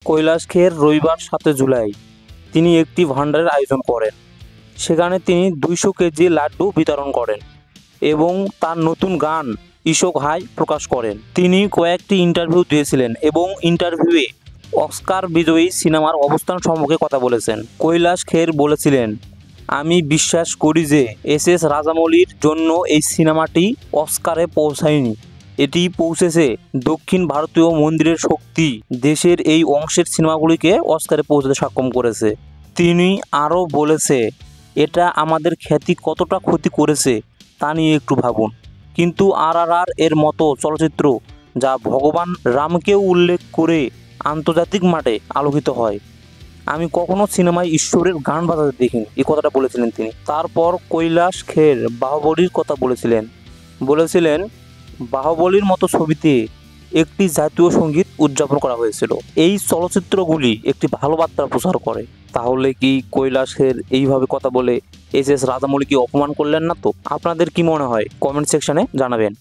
কৈলাস খের রবিবার 7 জুলাই তিনি একটি ভান্ডারের আয়োজন করেন। সেখানে তিনি 200 কেজি লাড্ডু বিতরণ করেন এবং তার নতুন গান ইশক হাই প্রকাশ করেন। তিনি কয়েকটি ইন্টারভিউ দিয়েছিলেন এবং ইন্টারভিউয়ে অস্কার বিজয়ী সিনেমার অবস্থান সম্পর্কে কথা বলেছেন। কৈলাস খের বলেছিলেন, আমি বিশ্বাস করি যে এস রাজামৌলির জন্য এই সিনেমাটি অস্কারে পৌঁছায়নি, এটি পৌঁছেছে দক্ষিণ ভারতীয় মন্দিরের শক্তি দেশের এই অংশের সিনেমাগুলিকে অস্কারে পৌঁছাতে সক্ষম করেছে। তিনি আরও বলেছে, এটা আমাদের খ্যাতি কতটা ক্ষতি করেছে তা নিয়ে একটু ভাবুন। কিন্তু RRR এর মতো চলচ্চিত্র যা ভগবান রামকেও উল্লেখ করে আন্তর্জাতিক মাঠে আলোকিত হয়, আমি কখনো সিনেমায় ঈশ্বরের গান বাজাতে দেখিনি, এই কথাটা বলেছিলেন তিনি। তারপর কৈলাস খের বাহুবলীর কথা বলেছিলেন বাহুবলীর মতো ছবিতে একটি জাতীয় সঙ্গীত উদযাপন করা হয়েছিল। এই চলচ্চিত্রগুলি একটি ভালো বার্তা প্রচার করে। তাহলে কি কৈলাস খের এইভাবে কথা বলে এস রাজামৌলিকে অপমান করলেন না তো? আপনাদের কি মনে হয় কমেন্ট সেকশনে জানাবেন।